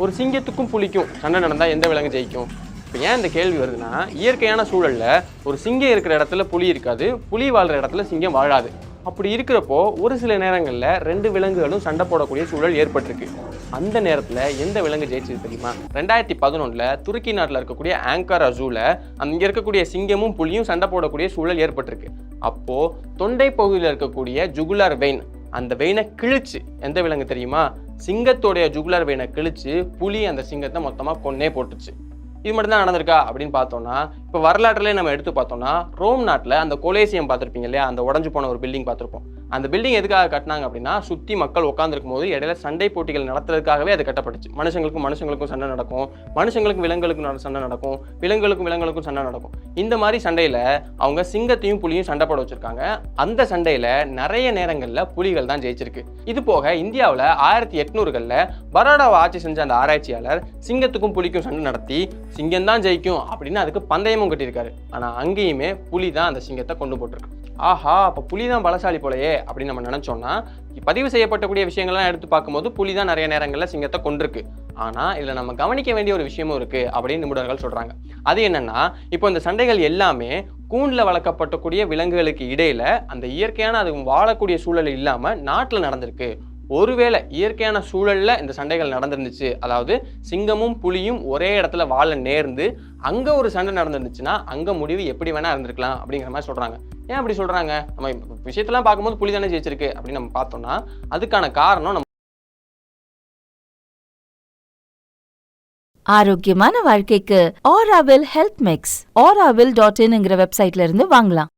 ஒரு சிங்கத்துக்கும் புலிக்கும் சண்டை நடந்தால் எந்த விலங்கு ஜெயிக்கும்? இப்போ ஏன் இந்த கேள்வி வருதுன்னா, இயற்கையான சூழலில் ஒரு சிங்கம் இருக்கிற இடத்துல புலி இருக்காது, புலி வாழ்கிற இடத்துல சிங்கம் வாழாது. அப்படி இருக்கிறப்போ ஒரு சில நேரங்களில் 2 விலங்குகளும் சண்டை போடக்கூடிய சூழல் ஏற்பட்டிருக்கு. அந்த நேரத்தில் எந்த விலங்கு ஜெயிச்சது தெரியுமா? 2011 துருக்கி நாட்டில் இருக்கக்கூடிய ஆங்கரா ஜூவில் அங்கே இருக்கக்கூடிய சிங்கமும் புலியும் சண்டை போடக்கூடிய சூழல் ஏற்பட்டிருக்கு. அப்போது தொண்டை பகுதியில் இருக்கக்கூடிய ஜுகுலார் வெயின், அந்த வெயினை கிழிச்சு எந்த விலங்கு தெரியுமா? சிங்கத்தோடைய ஜுகுலார் வெயினை கிழிச்சு புலி அந்த சிங்கத்தை மொத்தமாக கொன்னே போட்டுச்சு. இது மட்டும் தான் நடந்திருக்கா அப்படின்னு பார்த்தோம்னா, இப்போ வரலாற்றிலே நம்ம எடுத்து பார்த்தோம்னா, ரோம் நாட்டில் அந்த கொலேசியம் பார்த்துருப்பீங்க இல்லையா, அந்த உடஞ்சு போன ஒரு பில்டிங் பார்த்துருப்போம். அந்த பில்டிங் எதுக்காக கட்டினாங்க அப்படின்னா, சுற்றி மக்கள் உட்காந்துருக்கும் போது இடையில சண்டை போட்டிகள் நடத்துறதுக்காகவே அது கட்டப்பட்டுச்சு. மனுஷங்களுக்கும் சண்டை நடக்கும், மனுஷங்களுக்கும் விலங்குகளுக்கும் சண்டை நடக்கும், விலங்குகளுக்கும் சண்டை நடக்கும். இந்த மாதிரி சண்டையில் அவங்க சிங்கத்தையும் புலியும் சண்டை போட வச்சிருக்காங்க. அந்த சண்டையில் நிறைய நேரங்களில் புலிகள் தான் ஜெயிச்சிருக்கு. இது போக இந்தியாவில் 1800களில் பரோடாவை ஆட்சி செஞ்ச அந்த ஆராய்ச்சியாளர் சிங்கத்துக்கும் புலிக்கும் சண்டை நடத்தி சிங்கம் தான் ஜெயிக்கும் அப்படின்னு அதுக்கு பந்தயமும் கட்டியிருக்காரு. ஆனால் அங்கேயுமே புலி தான் அந்த சிங்கத்தை கொண்டு போட்டிருக்கு. ஆஹா, அப்போ புலி தான் பலசாலி போலையே அப்படின்னு நம்ம நினச்சோம்னா, பதிவு செய்யப்பட்டக்கூடிய விஷயங்கள்லாம் எடுத்து பார்க்கும்போது புலி தான் நிறைய நேரங்களில் சிங்கத்தை கொண்டிருக்கு. ஆனால் இதில் நம்ம கவனிக்க வேண்டிய ஒரு விஷயமும் இருக்குது அப்படின்னு நிபுணர்கள் சொல்கிறாங்க. அது என்னென்னா, இப்போ இந்த சண்டைகள் எல்லாமே கூண்டில் வளர்க்கப்பட்டக்கூடிய விலங்குகளுக்கு இடையில அந்த இயற்கையான அது வாழக்கூடிய சூழல் இல்லாமல் நாட்டில் நடந்திருக்கு. ஒருவேளை இயற்கையான சூழல்ல இந்த சண்டைகள் நடந்துருந்துச்சு, அதாவது சிங்கமும் புலியும் ஒரே இடத்துல வாழ நேர்ந்து அங்க ஒரு சண்டை நடந்துருந்துச்சுன்னா அங்க முடிவு எப்படி வேணா இருந்திருக்கலாம் அப்படிங்கிற மாதிரி சொல்றாங்க. ஏன் அப்படி சொல்றாங்க? நம்ம விஷயத்தெல்லாம் பார்க்கும்போது புலி தானே ஜெயிச்சிருக்கு அப்படின்னு நம்ம பார்த்தோம்னா, அதுக்கான காரணம் நம்ம ஆரோக்கியமான வாழ்க்கைக்கு ஆராவில் ஹெல்த் மிக்ஸ் auravil.in வெப்சைட்ல இருந்து வாங்கலாம்.